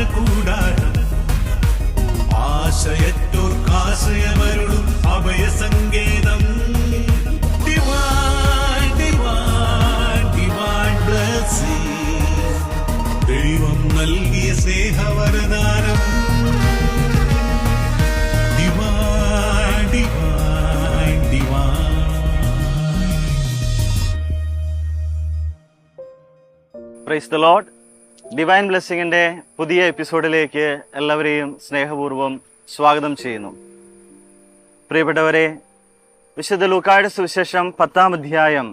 വചനകൂടാരം ആശയത്തോർക്കാശയമരുളും അഭയസങ്കേതം Divine, divine, divine blessing. ദൈവം നൽകിയ സ്നേഹവരദാനം Divine, divine, divine. Praise the lord. Divine ബ്ലെസ്സിങ്ങിൻ്റെ പുതിയ എപ്പിസോഡിലേക്ക് എല്ലാവരെയും സ്നേഹപൂർവ്വം സ്വാഗതം ചെയ്യുന്നു. പ്രിയപ്പെട്ടവരെ, വിശുദ്ധ ലൂക്കായുടെ സുവിശേഷം 10-ാം അധ്യായം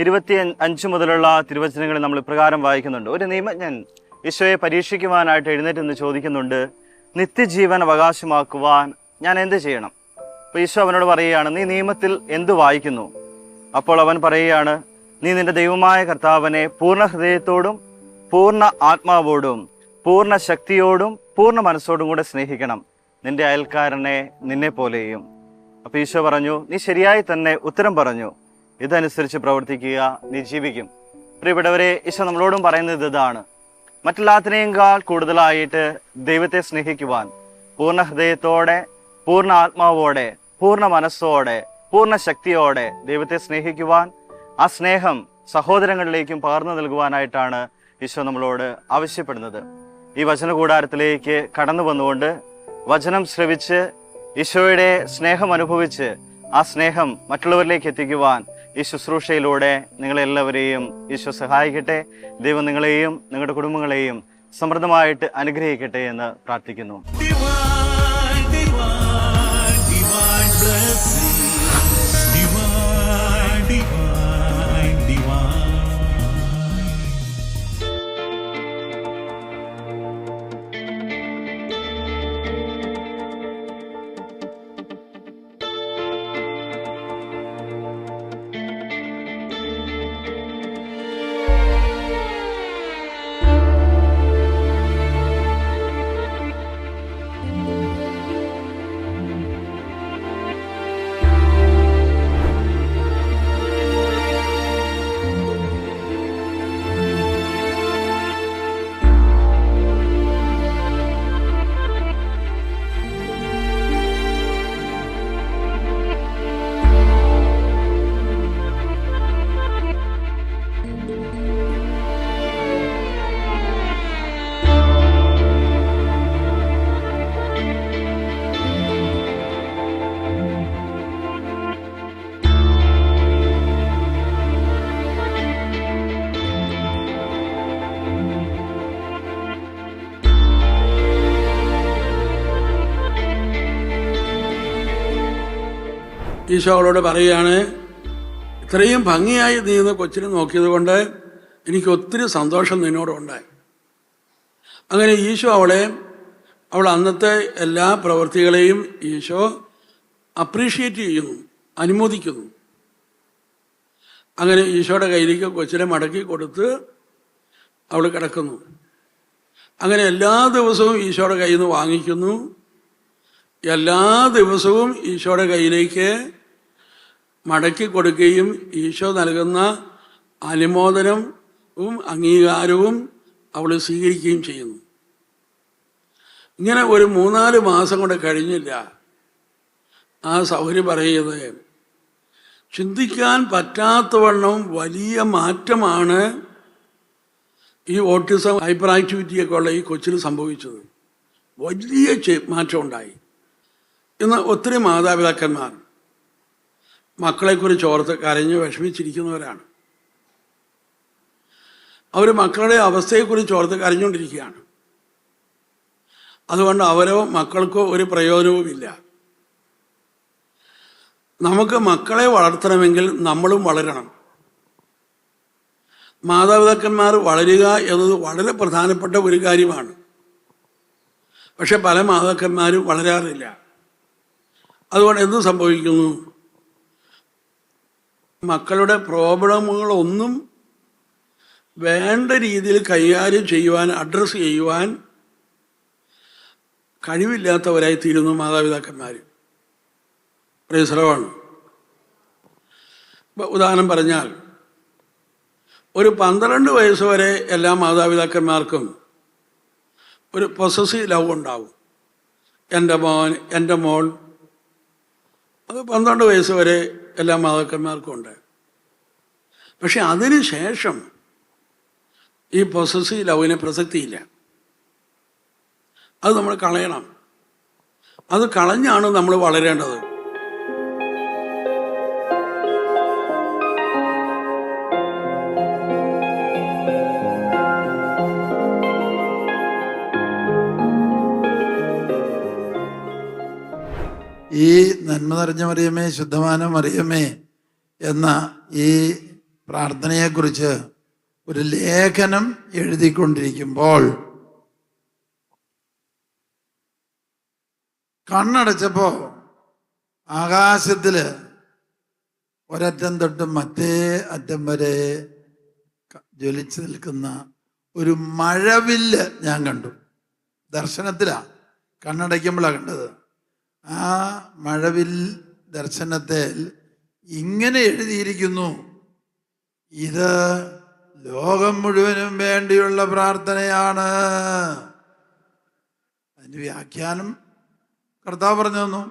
25 മുതലുള്ള തിരുവചനങ്ങളിൽ നമ്മൾ ഇപ്രകാരം വായിക്കുന്നുണ്ട്. ഒരു നിയമജ്ഞൻ ഈശോയെ പരീക്ഷിക്കുവാനായിട്ട് എഴുന്നേറ്റെന്ന് ചോദിക്കുന്നുണ്ട്, നിത്യജീവൻ അവകാശമാക്കുവാൻ ഞാൻ എന്ത് ചെയ്യണം? അപ്പോൾ ഈശോ അവനോട് പറയുകയാണ്, നീ നിയമത്തിൽ എന്ത് വായിക്കുന്നു? അപ്പോൾ അവൻ പറയുകയാണ്, നീ നിന്റെ ദൈവമായ കർത്താവിനെ പൂർണ്ണ ഹൃദയത്തോടും പൂർണ്ണ ആത്മാവോടും പൂർണ്ണ ശക്തിയോടും പൂർണ്ണ മനസ്സോടും കൂടെ സ്നേഹിക്കണം, നിന്റെ അയൽക്കാരനെ നിന്നെ പോലെയും. അപ്പോൾ ഈശോ പറഞ്ഞു, നീ ശരിയായി തന്നെ ഉത്തരം പറഞ്ഞു, ഇതനുസരിച്ച് പ്രവർത്തിക്കുക, നീ ജീവിക്കും. പ്രിയപ്പെട്ടവരെ, ഈശോ നമ്മളോടും പറയുന്നത് ഇതാണ്, മറ്റെല്ലാത്തിനേക്കാൾ കൂടുതലായിട്ട് ദൈവത്തെ സ്നേഹിക്കുവാൻ പൂർണ്ണ ഹൃദയത്തോടെ പൂർണ്ണ ആത്മാവോടെ പൂർണ്ണ മനസ്സോടെ പൂർണ്ണ ശക്തിയോടെ ദൈവത്തെ സ്നേഹിക്കുവാൻ, ആ സ്നേഹം സഹോദരങ്ങളിലേക്കും പകർന്നു നൽകുവാനായിട്ടാണ് ഈശോ നമ്മളോട് ആവശ്യപ്പെടുന്നത്. ഈ വചനകൂടാരത്തിലേക്ക് കടന്നു വന്നുകൊണ്ട് വചനം ശ്രവിച്ച് ഈശോയുടെ സ്നേഹം അനുഭവിച്ച് ആ സ്നേഹം മറ്റുള്ളവരിലേക്ക് എത്തിക്കുവാൻ ഈ ശുശ്രൂഷയിലൂടെ നിങ്ങളെല്ലാവരെയും ഈശോ സഹായിക്കട്ടെ. ദൈവം നിങ്ങളെയും നിങ്ങളുടെ കുടുംബങ്ങളെയും സമൃദ്ധമായിട്ട് അനുഗ്രഹിക്കട്ടെ എന്ന് പ്രാർത്ഥിക്കുന്നു. Divine, divine, divine blessing. Divine, divine, divine. Isho അവളോട് പറയുകയാണ്, ഇത്രയും ഭംഗിയായി നീ ഇന്ന് കൊച്ചിനെ നോക്കിയത് കൊണ്ട് എനിക്ക് ഒത്തിരി സന്തോഷം നിന്നോടുണ്ടായി. അങ്ങനെ ഈശോ അവൾ അന്നത്തെ എല്ലാ പ്രവൃത്തികളെയും ഈശോ അപ്രീഷിയേറ്റ് ചെയ്യുന്നു, അനുമോദിക്കുന്നു. അങ്ങനെ ഈശോയുടെ കയ്യിലേക്ക് കൊച്ചിനെ മടക്കി കൊടുത്ത് അവൾ കിടക്കുന്നു. അങ്ങനെ എല്ലാ ദിവസവും ഈശോയുടെ കയ്യിൽ നിന്ന് വാങ്ങിക്കുന്നു. എല്ലാ ദിവസവും ഈശോയുടെ കയ്യിലേക്ക് മടക്കി കൊടുക്കുകയും ഈശോ നൽകുന്ന അനുമോദനവും അംഗീകാരവും അവൾ സ്വീകരിക്കുകയും ചെയ്യുന്നു. ഇങ്ങനെ ഒരു 3-4 മാസം കൊണ്ട് കഴിഞ്ഞില്ല. ആ സഹോദരി പറയുന്നത്, ചിന്തിക്കാൻ പറ്റാത്തവണ്ണം വലിയ മാറ്റമാണ് ഈ ഓട്ടിസം ഹൈപ്പർ ആക്ടിവിറ്റിയൊക്കെ ഉള്ള ഈ കൊച്ചിന് സംഭവിച്ചത്. വലിയ മാറ്റം ഉണ്ടായി. ഇന്ന് ഒത്തിരി മാതാപിതാക്കന്മാർ മക്കളെക്കുറിച്ച് ഓർത്ത് കരഞ്ഞ് വിഷമിച്ചിരിക്കുന്നവരാണ്. അവർ മക്കളുടെ അവസ്ഥയെക്കുറിച്ച് ഓർത്ത് കരഞ്ഞുകൊണ്ടിരിക്കുകയാണ്. അതുകൊണ്ട് അവരോ മക്കൾക്കോ ഒരു പ്രയോജനവുമില്ല. നമുക്ക് മക്കളെ വളർത്തണമെങ്കിൽ നമ്മളും വളരണം. മാതാപിതാക്കന്മാർ വളരുക എന്നത് വളരെ പ്രധാനപ്പെട്ട ഒരു കാര്യമാണ്. പക്ഷെ പല മാതാപിതാക്കന്മാരും വളരാറില്ല. അതുകൊണ്ട് എന്ത് സംഭവിക്കുന്നു? മക്കളുടെ പ്രോബ്ലമുകളൊന്നും വേണ്ട രീതിയിൽ കൈകാര്യം ചെയ്യുവാൻ, അഡ്രസ്സ് ചെയ്യുവാൻ കഴിവില്ലാത്തവരായി തീരുന്നു മാതാപിതാക്കന്മാർ. പ്രേസരമാണ്. ഉദാഹരണം പറഞ്ഞാൽ, ഒരു 12 വയസ്സ് വരെ എല്ലാ മാതാപിതാക്കന്മാർക്കും ഒരു പൊസസീവ് ലവ് ഉണ്ടാവും. എൻ്റെ മോൻ, എൻ്റെ മോൾ, അത് 12 വയസ്സ് വരെ എല്ലാ മാതാക്കന്മാർക്കും ഉണ്ട്. പക്ഷെ അതിന് ശേഷം ഈ പൊസസീവ് ലവിന് പ്രസക്തിയില്ല. അത് നമ്മൾ കളയണം. അത് കളഞ്ഞാണ് നമ്മൾ വളരേണ്ടത്. ഈ നന്മ നിറഞ്ഞ മറിയമേ, ശുദ്ധമായ മറിയമേ എന്ന ഈ പ്രാർത്ഥനയെക്കുറിച്ച് ഒരു ലേഖനം എഴുതിക്കൊണ്ടിരിക്കുമ്പോൾ കണ്ണടച്ചപ്പോൾ ആകാശത്തില് ഒരറ്റം തൊട്ട് മറ്റേ അറ്റം വരെ ജ്വലിച്ചു നിൽക്കുന്ന ഒരു മഴവില്ല് ഞാൻ കണ്ടു. ദർശനത്തിലാ, കണ്ണടയ്ക്കുമ്പോഴാണ് കണ്ടത്. ആ മഴവിൽ ദർശനത്തിൽ ഇങ്ങനെ എഴുതിയിരിക്കുന്നു: ഇത് ലോകം മുഴുവനും വേണ്ടിയുള്ള പ്രാർത്ഥനയാണ്. അതിൻ്റെ വ്യാഖ്യാനം കർത്താവ് പറഞ്ഞു തന്നു.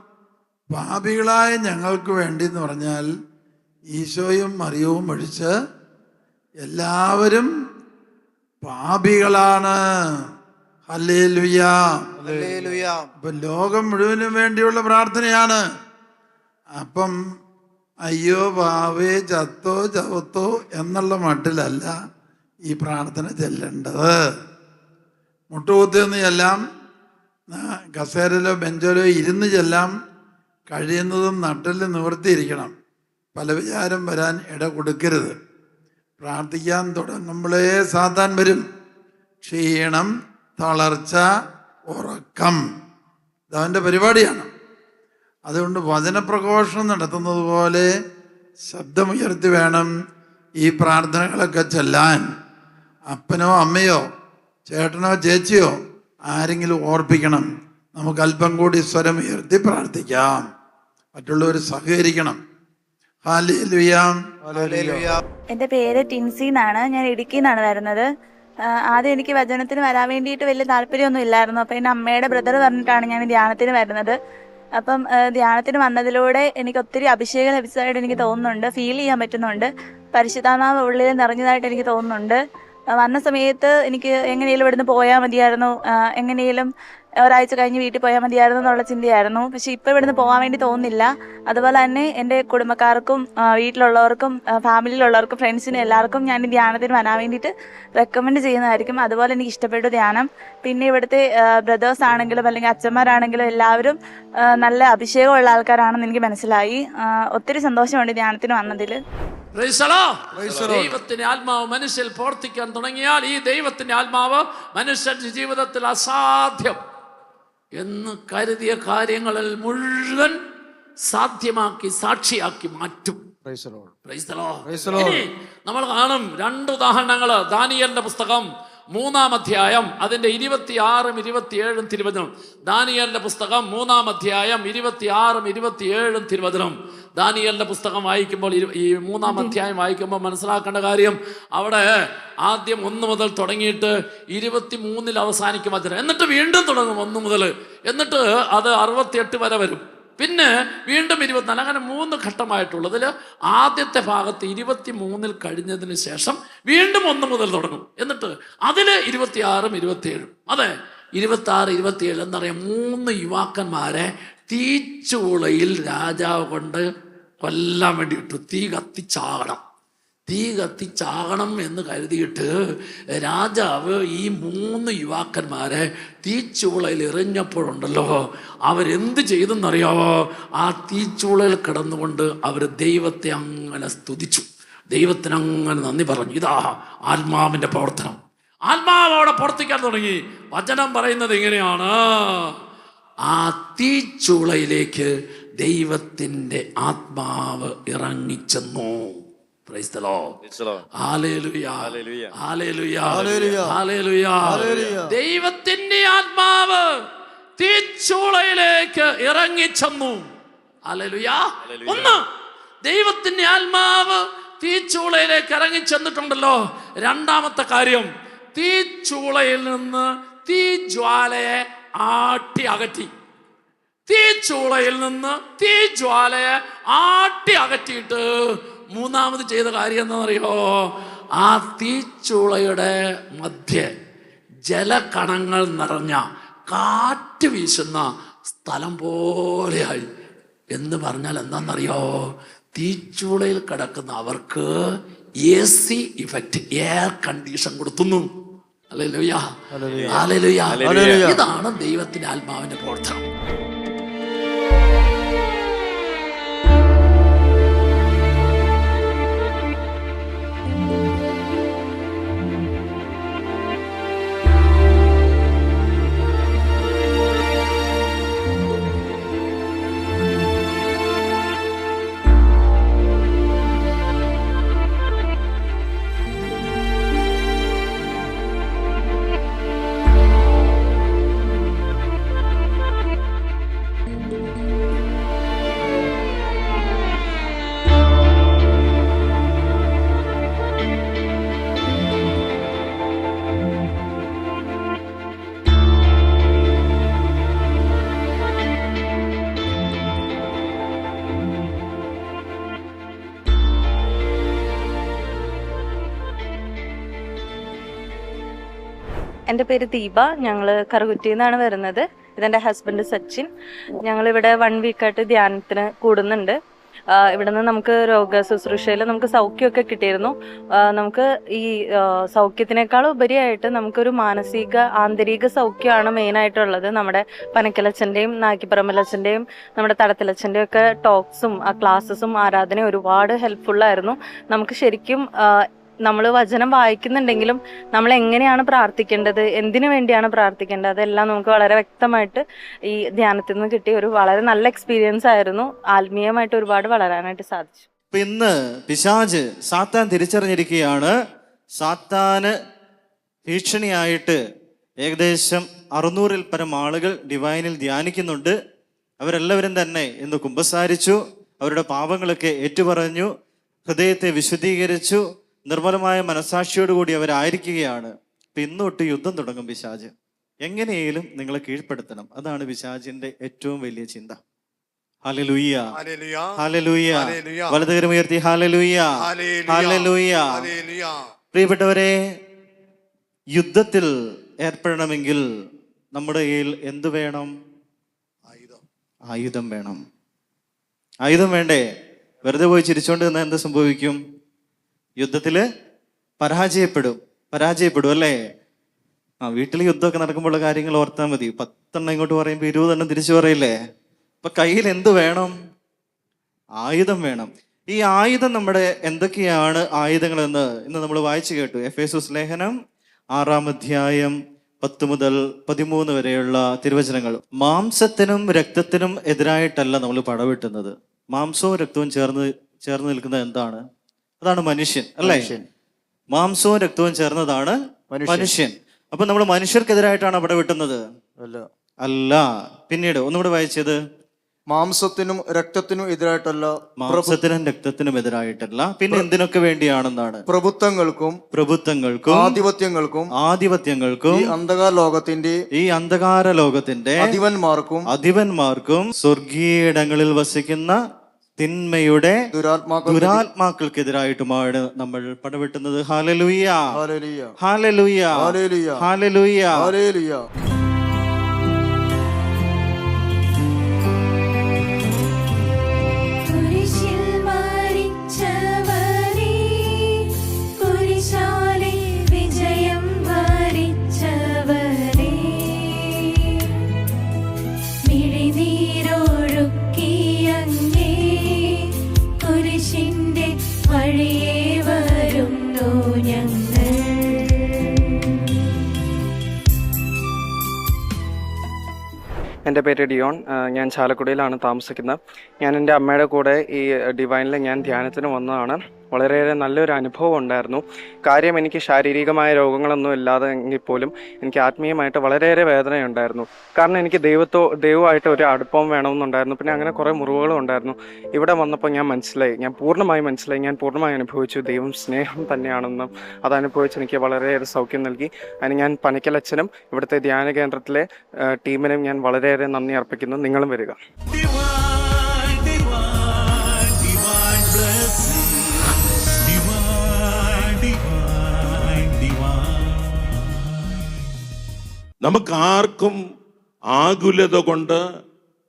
പാപികളായ ഞങ്ങൾക്ക് വേണ്ടി എന്ന് പറഞ്ഞാൽ ഈശോയും മറിയവും ഒഴിച്ച് എല്ലാവരും പാപികളാണ്. ഹല്ലേലൂയ. അപ്പൊ ലോകം മുഴുവനും വേണ്ടിയുള്ള പ്രാർത്ഥനയാണ്. അപ്പം അയ്യോ പാവേ ചത്തോ ചവത്തോ എന്നുള്ള മട്ടിലല്ല ഈ പ്രാർത്ഥന ചെല്ലേണ്ടത്. മുട്ടുകുത്തിയൊന്ന് ചെല്ലാം, കസേരയിലോ ബെഞ്ചിലോ ഇരുന്ന് ചെല്ലാം. കഴിയുന്നതും നട്ടിൽ നിവർത്തിയിരിക്കണം. പല വിചാരം വരാൻ ഇട കൊടുക്കരുത്. പ്രാർത്ഥിക്കാൻ തുടങ്ങുമ്പോഴേ സാത്താൻ വരും. ക്ഷീണം, തളർച്ച, ഉറക്കം, ഇതവൻ്റെ പരിപാടിയാണ്. അതുകൊണ്ട് വചനപ്രഘോഷണം നടത്തുന്നത് പോലെ ശബ്ദമുയർത്തി വേണം ഈ പ്രാർത്ഥനകളൊക്കെ ചെല്ലാൻ. അപ്പനോ അമ്മയോ ചേട്ടനോ ചേച്ചിയോ ആരെങ്കിലും ഓർപ്പിക്കണം. നമുക്ക് അല്പം കൂടി സ്വരം ഉയർത്തി പ്രാർത്ഥിക്കാം. മറ്റുള്ളവർ സഹകരിക്കണം. ഹല്ലേലൂയ. എൻ്റെ പേര് ടിൻസി എന്നാണ്. ഞാൻ ഇടുക്കിയിൽ നിന്നാണ് വരുന്നത്. ആദ്യം എനിക്ക് വചനത്തിന് വരാൻ വേണ്ടിയിട്ട് വലിയ താല്പര്യമൊന്നും ഇല്ലായിരുന്നു. അപ്പം എൻ്റെ അമ്മയുടെ ബ്രദർ പറഞ്ഞിട്ടാണ് ഞാൻ ധ്യാനത്തിന് വരുന്നത്. അപ്പം ധ്യാനത്തിന് വന്നതിലൂടെ എനിക്ക് ഒത്തിരി അഭിഷേകം ലഭിച്ചതായിട്ട് എനിക്ക് തോന്നുന്നുണ്ട്. ഫീൽ ചെയ്യാൻ പറ്റുന്നുണ്ട്. പരിശുദ്ധാത്മാവ് ഉള്ളിൽ നിറഞ്ഞതായിട്ട് എനിക്ക് തോന്നുന്നുണ്ട്. വന്ന സമയത്ത് എനിക്ക് എങ്ങനെയും ഇവിടുന്ന് പോയാൽ മതിയായിരുന്നു, എങ്ങനെയും ഒരാഴ്ച കഴിഞ്ഞ് വീട്ടിൽ പോയാൽ മതിയായിരുന്നു എന്നുള്ള ചിന്തയായിരുന്നു. പക്ഷെ ഇപ്പോൾ ഇവിടുന്ന് പോകാൻ വേണ്ടി തോന്നുന്നില്ല. അതുപോലെ തന്നെ എൻ്റെ കുടുംബക്കാർക്കും വീട്ടിലുള്ളവർക്കും ഫാമിലിയിലുള്ളവർക്കും ഫ്രണ്ട്സിനും എല്ലാവർക്കും ഞാൻ ഈ ധ്യാനത്തിന് വരാൻ വേണ്ടിയിട്ട് റെക്കമെൻഡ് ചെയ്യുന്നതായിരിക്കും. അതുപോലെ എനിക്ക് ഇഷ്ടപ്പെട്ടു ധ്യാനം. പിന്നെ ഇവിടുത്തെ ബ്രദേഴ്സ് ആണെങ്കിലും അല്ലെങ്കിൽ അച്ഛന്മാരാണെങ്കിലും എല്ലാവരും നല്ല അഭിഷേകമുള്ള ആൾക്കാരാണെന്ന് എനിക്ക് മനസ്സിലായി. ഒത്തിരി സന്തോഷമുണ്ട് ധ്യാനത്തിന് വന്നതിൽ. ദൈവത്തിന്റെ ആത്മാവ് മനുഷ്യൽ പ്രവർത്തിക്കാൻ തുടങ്ങിയാൽ ഈ ദൈവത്തിന്റെ ആത്മാവ് മനുഷ്യന്റെ ജീവിതത്തിൽ അസാധ്യം എന്ന് കരുതിയ കാര്യങ്ങളിൽ മുഴുവൻ സാധ്യമാക്കി സാക്ഷിയാക്കി മാറ്റും. നമ്മൾ കാണും 2 ഉദാഹരണങ്ങൾ. ദാനിയേലിന്റെ പുസ്തകം 3-ാം അധ്യായം അതിന്റെ 26-ഉം 27-ഉം തിരുവചനം. ദാനിയേലിന്റെ പുസ്തകം 3-ാം അധ്യായം 26-ഉം 27-ഉം തിരുവചനം. ദാനിയേലിന്റെ പുസ്തകം വായിക്കുമ്പോൾ ഈ 3-ാം അധ്യായം വായിക്കുമ്പോൾ മനസ്സിലാക്കേണ്ട കാര്യം, അവിടെ ആദ്യം 1 മുതൽ തുടങ്ങിയിട്ട് 23-ൽ അവസാനിക്കും വചനം. എന്നിട്ട് വീണ്ടും തുടങ്ങും 1 മുതൽ. എന്നിട്ട് അത് 68 വരെ വരും. പിന്നെ വീണ്ടും 24. അങ്ങനെ 3 ഘട്ടമായിട്ടുള്ളതിൽ ആദ്യത്തെ ഭാഗത്ത് 23-ൽ കഴിഞ്ഞതിന് ശേഷം വീണ്ടും 1 മുതൽ തുടങ്ങും. എന്നിട്ട് അതിൽ 26-ഉം 27-ഉം, അതെ 26, 27 എന്നറിയാം, 3 യുവാക്കന്മാരെ തീച്ചൂളയിൽ രാജാവ് കൊണ്ട് കൊല്ലാൻ വേണ്ടിയിട്ടു. തീ കത്തിച്ചാകണം എന്ന് കരുതിയിട്ട് രാജാവ് ഈ 3 യുവാക്കന്മാരെ തീച്ചൂളയിൽ എറിഞ്ഞപ്പോഴുണ്ടല്ലോ, അവരെന്ത് ചെയ്തെന്നറിയാവോ? ആ തീച്ചൂളയിൽ കിടന്നുകൊണ്ട് അവർ ദൈവത്തെ അങ്ങനെ സ്തുതിച്ചു, ദൈവത്തിനങ്ങനെ നന്ദി പറഞ്ഞു. ഇതാ ആത്മാവിൻ്റെ പ്രവർത്തനം. ആത്മാവ് അവിടെ പ്രവർത്തിക്കാൻ തുടങ്ങി. വചനം പറയുന്നത് ഇങ്ങനെയാണ്: ആ തീച്ചൂളയിലേക്ക് ദൈവത്തിൻ്റെ ആത്മാവ് ഇറങ്ങിച്ചെന്നു. Praise the Lord. Hallelujah. Hallelujah. Hallelujah. ദൈവത്തിന്റെ ആത്മാവ് തീച്ചൂളയിലേക്ക് ഇറങ്ങിച്ചെന്നു. ഹല്ലേലൂയ. ഒന്ന്, ദൈവത്തിന്റെ ആത്മാവ് തീച്ചൂളയിലേക്ക് ഇറങ്ങിച്ചെന്നിട്ടുണ്ടല്ലോ. രണ്ടാമത്തെ കാര്യം, തീച്ചൂളയിൽ നിന്ന് തീജ്വാലയെ ആട്ടി അകറ്റി. തീച്ചൂളയിൽ നിന്ന് തീജ്വാലയെ ആട്ടി അകറ്റിയിട്ട് മൂന്നാമത് ചെയ്ത കാര്യം എന്താണെന്നറിയോ? ആ തീച്ചൂളയുടെ മധ്യേ ജലകണങ്ങൾ നിറഞ്ഞ കാറ്റ് വീശുന്ന സ്ഥലം പോലെയായി. എന്ന് പറഞ്ഞാൽ എന്താണെന്നറിയോ? തീച്ചൂളയിൽ കിടക്കുന്ന അവർക്ക് AC ഇഫക്റ്റ്, എയർ കണ്ടീഷൻ കൊടുത്തുന്നു. Hallelujah, hallelujah. ഇതാണ് ദൈവത്തിന്റെ ആത്മാവിന്റെ പ്രവർത്തനം. എൻ്റെ പേര് ദീപ. ഞങ്ങൾ കറുകുറ്റിയിൽ നിന്നാണ് വരുന്നത്. ഇതെൻ്റെ ഹസ്ബൻഡ് സച്ചിൻ. ഞങ്ങളിവിടെ 1 വീക്കായിട്ട് ധ്യാനത്തിന് കൂടുന്നുണ്ട്. ഇവിടെ നിന്ന് നമുക്ക് രോഗ ശുശ്രൂഷയിൽ നമുക്ക് സൗഖ്യമൊക്കെ കിട്ടിയിരുന്നു. നമുക്ക് ഈ സൗഖ്യത്തിനേക്കാൾ ഉപരിയായിട്ട് നമുക്കൊരു മാനസിക ആന്തരിക സൗഖ്യമാണ് മെയിനായിട്ടുള്ളത്. നമ്മുടെ പനക്കലച്ചൻ്റെയും നാക്കിപ്പറമ്പലച്ചൻ്റെയും നമ്മുടെ തടത്തിലച്ചൻ്റെയും ഒക്കെ ടോക്സും ക്ലാസ്സസും ആരാധനയും ഒരുപാട് ഹെൽപ്ഫുള്ളായിരുന്നു. നമുക്ക് ശരിക്കും നമ്മൾ വചനം വായിക്കുന്നുണ്ടെങ്കിലും നമ്മൾ എങ്ങനെയാണ് പ്രാർത്ഥിക്കേണ്ടത്, എന്തിനു വേണ്ടിയാണ് പ്രാർത്ഥിക്കേണ്ടത്, അതെല്ലാം നമുക്ക് വളരെ വ്യക്തമായിട്ട് ഈ ധ്യാനത്തിൽ നിന്ന് കിട്ടിയ ഒരു വളരെ നല്ല എക്സ്പീരിയൻസ് ആയിരുന്നു. ആത്മീയമായിട്ട് ഒരുപാട് വളരാനായിട്ട് സാധിച്ചു. ഇപ്പൊ ഇന്ന് പിശാച് സാത്താൻ തിരിച്ചറിഞ്ഞിരിക്കുകയാണ്. സാത്താന് ഭീഷണിയായിട്ട് ഏകദേശം 600-ൽ പരം ആളുകൾ ഡിവൈനിൽ ധ്യാനിക്കുന്നുണ്ട്. അവരെല്ലാവരും തന്നെ ഇന്ന് കുമ്പസാരിച്ചു, അവരുടെ പാപങ്ങളൊക്കെ ഏറ്റുപറഞ്ഞു, ഹൃദയത്തെ വിശുദ്ധീകരിച്ചു, നിർമ്മലമായ മനസാക്ഷിയോടുകൂടി അവരായിരിക്കുകയാണ്. ഇപ്പം ഇന്ന് തൊട്ട് യുദ്ധം തുടങ്ങും പിശാച്. എങ്ങനെയെങ്കിലും നിങ്ങളെ കീഴ്പ്പെടുത്തണം. അതാണ് പിശാചിന്റെ ഏറ്റവും വലിയ ചിന്ത. Hallelujah, hallelujah. വലതുകരം ഉയർത്തി ഹല്ലേലൂയ, ഹല്ലേലൂയ. പ്രിയപ്പെട്ടവരെ, യുദ്ധത്തിൽ ഏർപ്പെടണമെങ്കിൽ നമ്മുടെ കയ്യിൽ എന്ത് വേണം? ആയുധം വേണം. ആയുധം വേണ്ടേ? വെറുതെ പോയി ചിരിച്ചോണ്ട് നിന്നാൽ എന്ത് സംഭവിക്കും? യുദ്ധത്തില് പരാജയപ്പെടും അല്ലേ? വീട്ടിൽ യുദ്ധമൊക്കെ നടക്കുമ്പോഴുള്ള കാര്യങ്ങൾ ഓർത്താൽ മതി. 10 ഇങ്ങോട്ട് പറയുമ്പോൾ 20 തിരിച്ചു പറയില്ലേ? അപ്പൊ കയ്യിൽ എന്ത് വേണം? ആയുധം വേണം. ഈ ആയുധം നമ്മുടെ എന്തൊക്കെയാണ് ആയുധങ്ങളെന്ന് ഇന്ന് നമ്മൾ വായിച്ചു കേട്ടു. എഫേസോസ് ലേഖനം 6-ാം അധ്യായം 10 മുതൽ 13 വരെയുള്ള തിരുവചനങ്ങൾ. മാംസത്തിനും രക്തത്തിനും എതിരായിട്ടല്ല നമ്മൾ പടവെട്ടുന്നത്. മാംസവും രക്തവും ചേർന്ന് നിൽക്കുന്നത് എന്താണ്? അതാണ് മനുഷ്യൻ അല്ലേ? മാംസവും രക്തവും ചേർന്നതാണ് മനുഷ്യൻ. അപ്പൊ നമ്മൾ മനുഷ്യർക്കെതിരായിട്ടാണ് അവിടെ വെട്ടുന്നത്? അല്ല. പിന്നീട് ഒന്നുകൂടെ വായിച്ചത്, മാംസത്തിനും രക്തത്തിനും എതിരായിട്ടല്ല. മാംസത്തിനും രക്തത്തിനും എതിരായിട്ടല്ല. പിന്നെ എന്തിനൊക്കെ വേണ്ടിയാണെന്നാണ്? പ്രഭുത്വങ്ങൾക്കും ആധിപത്യങ്ങൾക്കും ഈ അന്ധകാര ലോകത്തിന്റെ അധിപന്മാർക്കും സ്വർഗീയ ഇടങ്ങളിൽ വസിക്കുന്ന തിന്മയുടെ ദുരാത്മാക്കൾക്കെതിരായിട്ടുമാണ് നമ്മൾ പടവെട്ടുന്നത്. Hallelujah, hallelujah, hallelujah. എൻ്റെ പേര് ഡിയോൺ. ഞാൻ ചാലക്കുടിയിലാണ് താമസിക്കുന്നത്. ഞാൻ എൻ്റെ അമ്മയുടെ കൂടെ ഈ ഡിവൈനിൽ ഞാൻ ധ്യാനത്തിന് വന്നതാണ്. വളരെയേറെ നല്ലൊരു അനുഭവം ഉണ്ടായിരുന്നു. കാര്യം എനിക്ക് ശാരീരികമായ രോഗങ്ങളൊന്നും ഇല്ലാതെ എങ്കിൽ പോലും എനിക്ക് ആത്മീയമായിട്ട് വളരെയേറെ വേദനയുണ്ടായിരുന്നു. കാരണം എനിക്ക് ദൈവമായിട്ട് ഒരു അടുപ്പം വേണമെന്നുണ്ടായിരുന്നു. പിന്നെ അങ്ങനെ കുറേ മുറിവുകളും ഉണ്ടായിരുന്നു. ഇവിടെ വന്നപ്പോൾ ഞാൻ പൂർണ്ണമായി മനസ്സിലായി, ഞാൻ പൂർണ്ണമായി അനുഭവിച്ചു ദൈവം സ്നേഹം തന്നെയാണെന്നും അതനുഭവിച്ച് എനിക്ക് വളരെയേറെ സൗഖ്യം നൽകി. അതിന് ഞാൻ പനിക്കലച്ഛനും ഇവിടുത്തെ ധ്യാന കേന്ദ്രത്തിലെ ടീമിനും ഞാൻ വളരെയേറെ നന്ദി അർപ്പിക്കുന്നു. നിങ്ങളും വരിക. Divine, divine, divine blessing. Divine, divine, divine. നമുക്കാർക്കും ആകുലത കൊണ്ട്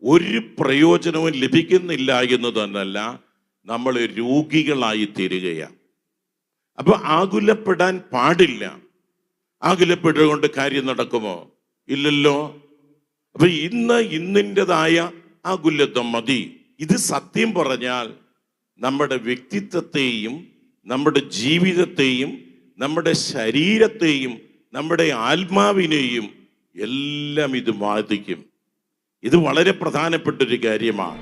ഒരു പ്രയോജനവും ലഭിക്കുന്നില്ല എന്ന് തന്നെയല്ല, നമ്മൾ രോഗികളായി തീരുകയാണ്. അപ്പൊ ആകുലപ്പെടാൻ പാടില്ല. ആകുലപ്പെടുകൊണ്ട് കാര്യം നടക്കുമോ? ഇല്ലല്ലോ. അപ്പൊ ഇന്നിൻ്റെതായ ആകുലത മതി. ഇത് സത്യം പറഞ്ഞാൽ നമ്മുടെ വ്യക്തിത്വത്തെയും നമ്മുടെ ജീവിതത്തെയും നമ്മുടെ ശരീരത്തെയും നമ്മുടെ ആത്മാവിനെയും എല്ലാം ഇത് ബാധിക്കും. ഇത് വളരെ പ്രധാനപ്പെട്ടൊരു കാര്യമാണ്.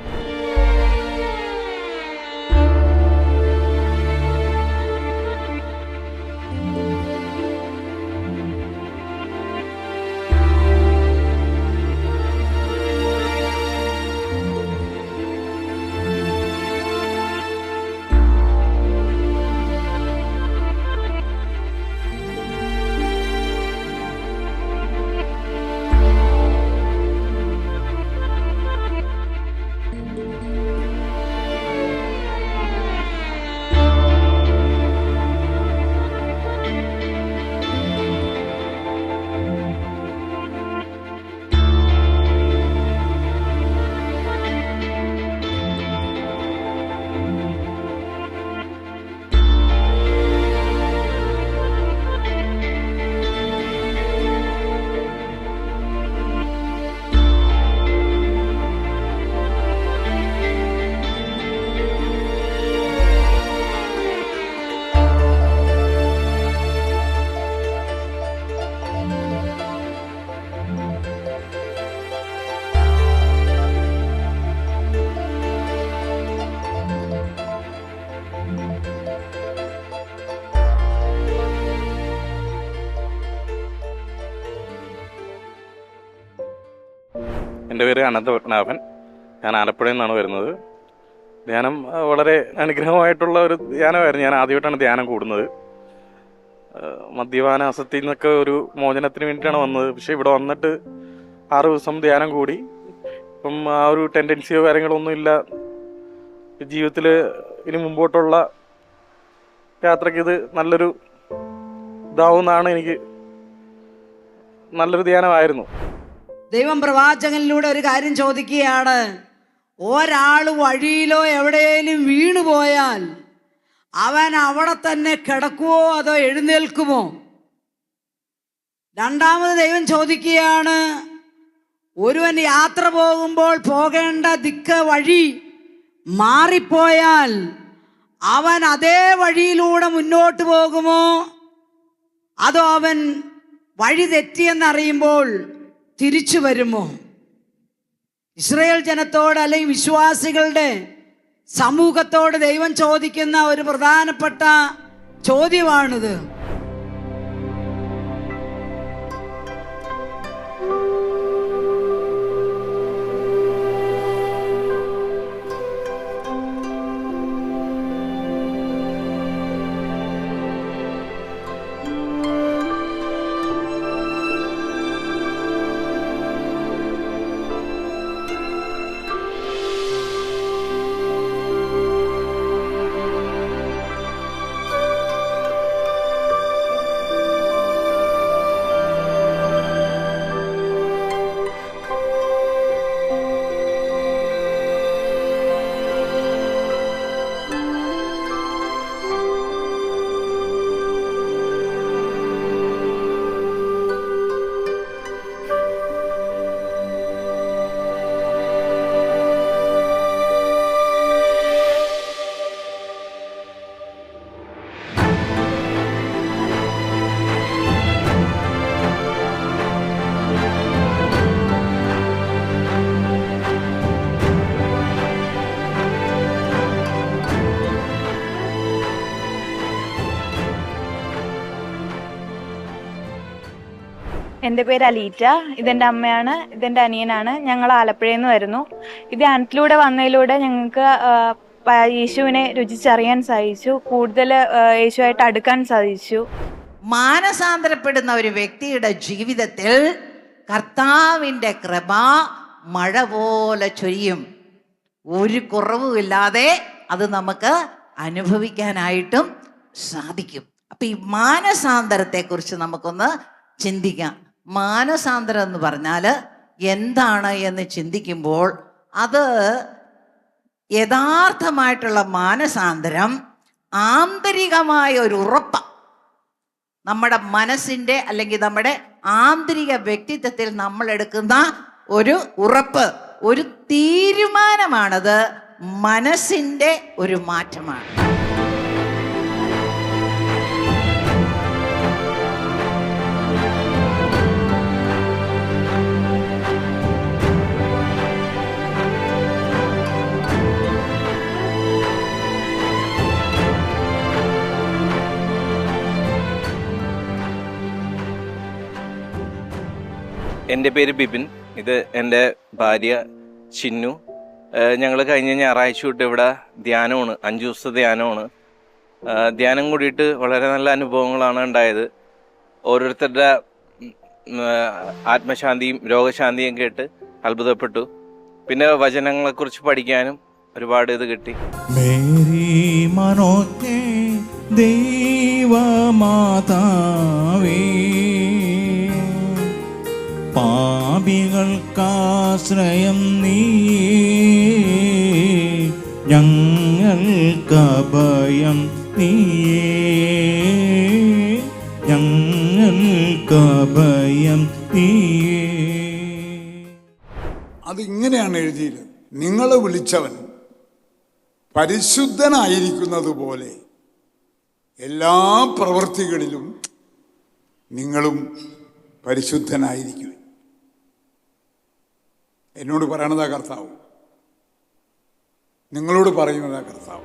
എൻ്റെ പേര് അനന്തപത്മനാഭൻ. ഞാൻ ആലപ്പുഴയിൽ നിന്നാണ് വരുന്നത്. ധ്യാനം വളരെ അനുഗ്രഹമായിട്ടുള്ള ഒരു ധ്യാനമായിരുന്നു. ഞാൻ ആദ്യമായിട്ടാണ് ധ്യാനം കൂടുന്നത്. മദ്യപാനാസക്തിയിൽ നിന്നൊക്കെ ഒരു മോചനത്തിന് വേണ്ടിയിട്ടാണ് വന്നത്. പക്ഷേ ഇവിടെ വന്നിട്ട് 6 ദിവസം ധ്യാനം കൂടി. ഇപ്പം ആ ഒരു ടെൻഡൻസിയോ കാര്യങ്ങളൊന്നും ഇല്ല. ജീവിതത്തിൽ ഇനി മുമ്പോട്ടുള്ള യാത്രയ്ക്ക് ഇത് നല്ലൊരു ഇതാവുമെന്നാണ് എനിക്ക്. നല്ലൊരു ധ്യാനമായിരുന്നു. ദൈവം പ്രവാചകനിലൂടെ ഒരു കാര്യം ചോദിക്കുകയാണ്. ഒരാൾ വഴിയിലോ എവിടെയെങ്കിലും വീണുപോയാൽ അവൻ അവിടെ തന്നെ കിടക്കുമോ അതോ എഴുന്നേൽക്കുമോ? രണ്ടാമത് ദൈവം ചോദിക്കുകയാണ്, ഒരുവൻ യാത്ര പോകുമ്പോൾ പോകേണ്ട ദിക്ക് വഴി മാറിപ്പോയാൽ അവൻ അതേ വഴിയിലൂടെ മുന്നോട്ട് പോകുമോ അതോ അവൻ വഴി തെറ്റിയെന്നറിയുമ്പോൾ തിരിച്ചു വരുമോ? ഇസ്രായേൽ ജനത്തോട് അല്ലെങ്കിൽ വിശ്വാസികളുടെ സമൂഹത്തോട് ദൈവം ചോദിക്കുന്ന ഒരു പ്രധാനപ്പെട്ട ചോദ്യമാണിത്. എൻ്റെ പേര് അലീറ്റ. ഇതെൻ്റെ അമ്മയാണ്, ഇതെൻ്റെ അനിയനാണ്. ഞങ്ങൾ ആലപ്പുഴയിൽ നിന്ന് വരുന്നു. ഈ ധ്യാനത്തിലൂടെ വന്നതിലൂടെ ഞങ്ങൾക്ക് യേശുവിനെ രുചിച്ചറിയാൻ സാധിച്ചു. കൂടുതൽ യേശുവായിട്ട് അടുക്കാൻ സാധിച്ചു. മാനസാന്തരപ്പെടുന്ന ഒരു വ്യക്തിയുടെ ജീവിതത്തിൽ കർത്താവിൻ്റെ കൃപ മഴ പോലെ ചൊരിയും. ഒരു കുറവുമില്ലാതെ അത് നമുക്ക് അനുഭവിക്കാനായിട്ടും സാധിക്കും. അപ്പം ഈ മാനസാന്തരത്തെക്കുറിച്ച് നമുക്കൊന്ന് ചിന്തിക്കാം. മാനസാന്തരം എന്ന് പറഞ്ഞാൽ എന്താണ് എന്ന് ചിന്തിക്കുമ്പോൾ അത് യഥാർത്ഥമായിട്ടുള്ള മാനസാന്തരം ആന്തരികമായ ഒരു ഉറപ്പ്, നമ്മുടെ മനസ്സിൻ്റെ അല്ലെങ്കിൽ നമ്മുടെ ആന്തരിക വ്യക്തിത്വത്തിൽ നമ്മൾ എടുക്കുന്ന ഒരു ഉറപ്പ്, ഒരു തീരുമാനമാണത്. മനസ്സിൻ്റെ ഒരു മാറ്റമാണ്. എൻ്റെ പേര് ബിപിൻ. ഇത് എൻ്റെ ഭാര്യ ചിന്നു. ഞങ്ങൾ കഴിഞ്ഞ ഞായറാഴ്ച തൊട്ട് ഇവിടെ ധ്യാനമാണ്, 5 ദിവസത്തെ ധ്യാനമാണ്. ധ്യാനം കൂടിയിട്ട് വളരെ നല്ല അനുഭവങ്ങളാണ് ഉണ്ടായത്. ഓരോരുത്തരുടെ ആത്മശാന്തിയും രോഗശാന്തിയും കേട്ട് അത്ഭുതപ്പെട്ടു. പിന്നെ വചനങ്ങളെക്കുറിച്ച് പഠിക്കാനും ഒരുപാട് ഇത് കിട്ടി. മേരി മനോജ്ഞേ ദൈവമാതാവേ, പാപികൾക്കാശ്രയം നീയേ, ഞങ്ങൾക്കഭയം നീയേ, ഞങ്ങൾക്കഭയം നീയേ. അതിങ്ങനെയാണ് എഴുതിയത്: നിങ്ങളെ വിളിച്ചവൻ പരിശുദ്ധനായിരിക്കുന്നത് പോലെ എല്ലാ പ്രവൃത്തികളിലും നിങ്ങളും പരിശുദ്ധനായിരിക്കും. എന്നോട് പറയണതാ കർത്താവ്, നിങ്ങളോട് പറയുന്നതാ കർത്താവ്.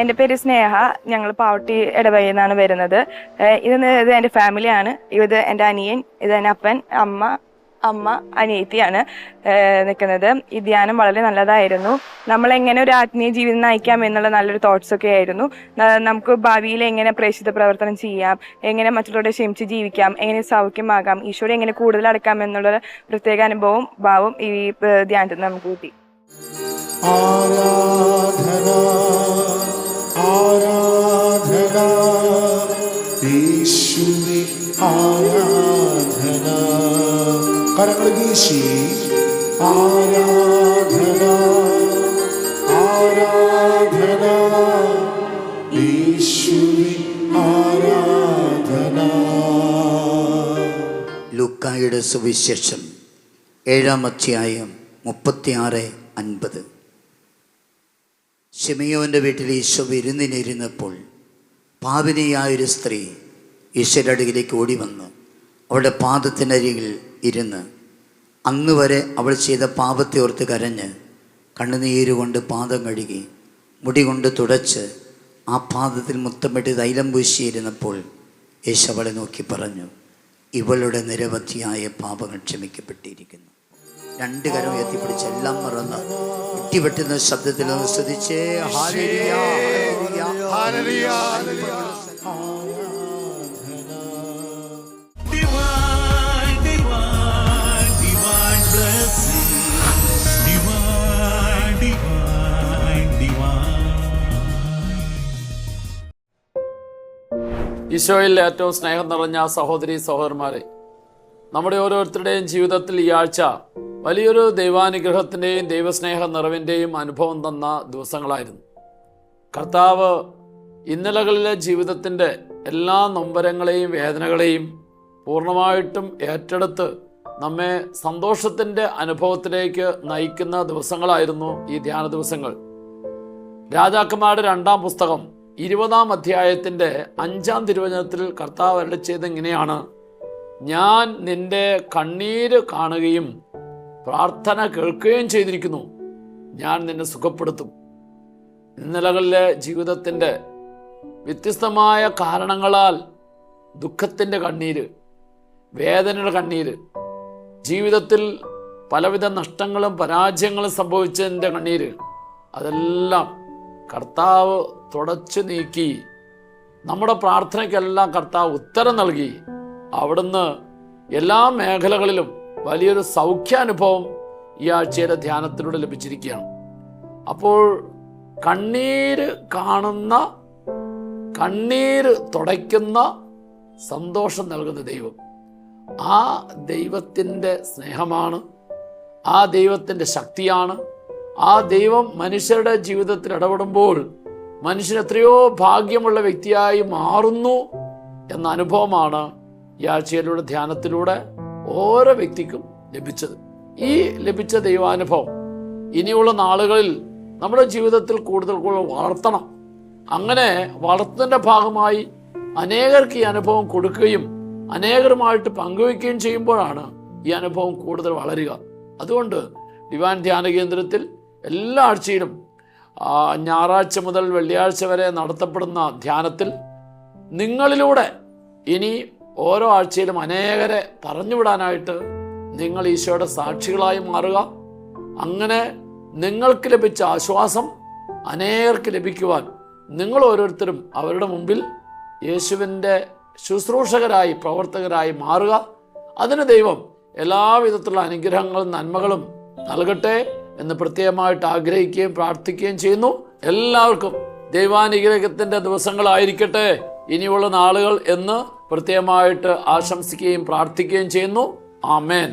എൻ്റെ പേര് സ്നേഹ. ഞങ്ങൾ പാവട്ടി ഇടവകയിൽ നിന്നാണ് ഇത് എൻ്റെ ഫാമിലിയാണ്. ഇത് എൻ്റെ അനിയൻ, ഇത് എൻ്റെ അപ്പൻ, അമ്മ അനിയത്തിയാണ് നിൽക്കുന്നത്. ഈ ധ്യാനം വളരെ നല്ലതായിരുന്നു. നമ്മളെങ്ങനെ ഒരു ആത്മീയ ജീവിതം നയിക്കാം എന്നുള്ള നല്ലൊരു തോട്ട്സൊക്കെ ആയിരുന്നു. നമുക്ക് ഭാവിയിൽ എങ്ങനെ പ്രേക്ഷിത പ്രവർത്തനം ചെയ്യാം, എങ്ങനെ മറ്റുള്ളവരെ ക്ഷമിച്ച് ജീവിക്കാം, എങ്ങനെ സൗഖ്യമാകാം, ഈശോയെ എങ്ങനെ കൂടുതൽ അടുക്കാം എന്നുള്ള പ്രത്യേക അനുഭവവും ഭാവവും ഈ ധ്യാനത്തിൽ നമുക്ക് കിട്ടി. ആരാധന ആരാധന യേശുവേ ആരാധന. കരങ്ങൾ വീശി ആരാധന ആരാധന യേശുവേ ആരാധന. ലൂക്കായുടെ സുവിശേഷം 7-ാം അധ്യായം 36-50. ശിമയോന്റെ വീട്ടിൽ ഈശോ വിരുന്നിനിരുന്നപ്പോൾ പാപിനിയായൊരു സ്ത്രീ ഈശോയുടെ അടുക്കിലേക്ക് ഓടി വന്ന് അവളുടെ പാദത്തിനരികിൽ ഇരുന്ന് അന്ന് വരെ അവൾ ചെയ്ത പാപത്തെ ഓർത്ത് കരഞ്ഞ് കണ്ണുനീരുകൊണ്ട് പാദം കഴുകി മുടി കൊണ്ട് തുടച്ച് ആ പാദത്തിൽ മുത്തമിട്ട് തൈലം പൂശിയിരുന്നപ്പോൾ യേശു അവളെ നോക്കി പറഞ്ഞു, ഇവളുടെ നിരവധിയായ പാപങ്ങൾ ക്ഷമിക്കപ്പെട്ടിരിക്കുന്നു. 2 കരം ഉയർത്തിപ്പിടിച്ച് എല്ലാം മറന്ന് ഇട്ടിവെട്ടുന്ന ശബ്ദത്തിൽ ഒന്ന് സ്തുതിച്ചേ. Hallelujah hallelujah hallelujah. Divine, divine, divine blessing. Divine, divine, divine. ഈശോയിൽ ഏറ്റവും സ്നേഹം നിറഞ്ഞ സഹോദരി സഹോദരന്മാരെ, നമ്മുടെ ഓരോരുത്തരുടെയും ജീവിതത്തിൽ ഈ ആഴ്ച വലിയൊരു ദൈവാനുഗ്രഹത്തിൻ്റെയും ദൈവസ്നേഹ നിറവിൻ്റെയും അനുഭവം തന്ന ദിവസങ്ങളായിരുന്നു. കർത്താവ് ഇന്നലകളിലെ ജീവിതത്തിൻ്റെ എല്ലാ നൊമ്പരങ്ങളെയും വേദനകളെയും പൂർണ്ണമായിട്ടും ഏറ്റെടുത്ത് നമ്മെ സന്തോഷത്തിൻ്റെ അനുഭവത്തിലേക്ക് നയിക്കുന്ന ദിവസങ്ങളായിരുന്നു ഈ ധ്യാന ദിവസങ്ങൾ. രാജാക്കന്മാരുടെ 2-ാം പുസ്തകം 20-ാം അധ്യായത്തിൻ്റെ 5-ാം തിരുവചനത്തിൽ കർത്താവ് അരുളി ചെയ്തത് ഇങ്ങനെയാണ്: ഞാൻ നിന്റെ കണ്ണീര് കാണുകയും പ്രാർത്ഥന കേൾക്കുകയും ചെയ്തിരിക്കുന്നു, ഞാൻ നിന്നെ സുഖപ്പെടുത്തും. ഇന്നലകളിലെ ജീവിതത്തിൻ്റെ വ്യത്യസ്തമായ കാരണങ്ങളാൽ ദുഃഖത്തിൻ്റെ കണ്ണീര്, വേദനയുടെ കണ്ണീര്, ജീവിതത്തിൽ പലവിധ നഷ്ടങ്ങളും പരാജയങ്ങളും സംഭവിച്ചതിൻ്റെ കണ്ണീര്, അതെല്ലാം കർത്താവ് തുടച്ചു നീക്കി നമ്മുടെ പ്രാർത്ഥനയ്ക്കെല്ലാം കർത്താവ് ഉത്തരം നൽകി. അവിടുന്ന് എല്ലാ മേഖലകളിലും വലിയൊരു സൗഖ്യാനുഭവം ഈ ആഴ്ചയുടെ ധ്യാനത്തിലൂടെ ലഭിച്ചിരിക്കുകയാണ്. അപ്പോൾ കണ്ണീര് കാണുന്ന, കണ്ണീര് തുടയ്ക്കുന്ന, സന്തോഷം നൽകുന്ന ദൈവം, ആ ദൈവത്തിൻ്റെ സ്നേഹമാണ്, ആ ദൈവത്തിൻ്റെ ശക്തിയാണ്. ആ ദൈവം മനുഷ്യരുടെ ജീവിതത്തിൽ ഇടപെടുമ്പോൾ മനുഷ്യൻ എത്രയോ ഭാഗ്യമുള്ള വ്യക്തിയായി മാറുന്നു എന്ന അനുഭവമാണ് ഈ ആഴ്ചയിലൂടെ ധ്യാനത്തിലൂടെ ഓരോ വ്യക്തിക്കും ലഭിച്ചത്. ഈ ലഭിച്ച ദൈവാനുഭവം ഇനിയുള്ള നാളുകളിൽ നമ്മുടെ ജീവിതത്തിൽ കൂടുതൽ വളർത്തണം. അങ്ങനെ വളർത്തുന്നതിൻ്റെ ഭാഗമായി അനേകർക്ക് ഈ അനുഭവം കൊടുക്കുകയും അനേകരുമായിട്ട് പങ്കുവയ്ക്കുകയും ചെയ്യുമ്പോഴാണ് ഈ അനുഭവം കൂടുതൽ വളരുക. അതുകൊണ്ട് ഡിവൈൻ ധ്യാന കേന്ദ്രത്തിൽ എല്ലാ ആഴ്ചയിലും ഞായറാഴ്ച മുതൽ വെള്ളിയാഴ്ച വരെ നടത്തപ്പെടുന്ന ധ്യാനത്തിൽ നിങ്ങളിലൂടെ ഇനി ഓരോ ആഴ്ചയിലും അനേകരെ പറഞ്ഞുവിടാനായിട്ട് നിങ്ങൾ ഈശോയുടെ സാക്ഷികളായി മാറുക. അങ്ങനെ നിങ്ങൾക്ക് ലഭിച്ച ആശ്വാസം അനേകർക്ക് ലഭിക്കുവാൻ നിങ്ങൾ ഓരോരുത്തരും അവരുടെ മുമ്പിൽ യേശുവിൻ്റെ ശുശ്രൂഷകരായി, പ്രവർത്തകരായി മാറുക. അതിന് ദൈവം എല്ലാവിധത്തിലുള്ള അനുഗ്രഹങ്ങളും നന്മകളും നൽകട്ടെ എന്ന് പ്രത്യേകമായിട്ട് ആഗ്രഹിക്കുകയും പ്രാർത്ഥിക്കുകയും ചെയ്യുന്നു. എല്ലാവർക്കും ദൈവാനുഗ്രഹത്തിൻ്റെ ദിവസങ്ങളായിരിക്കട്ടെ ഇനിയുള്ള നാളുകൾ എന്ന് പ്രത്യേകമായിട്ട് ആശംസിക്കുകയും പ്രാർത്ഥിക്കുകയും ചെയ്യുന്നു. ആമേൻ.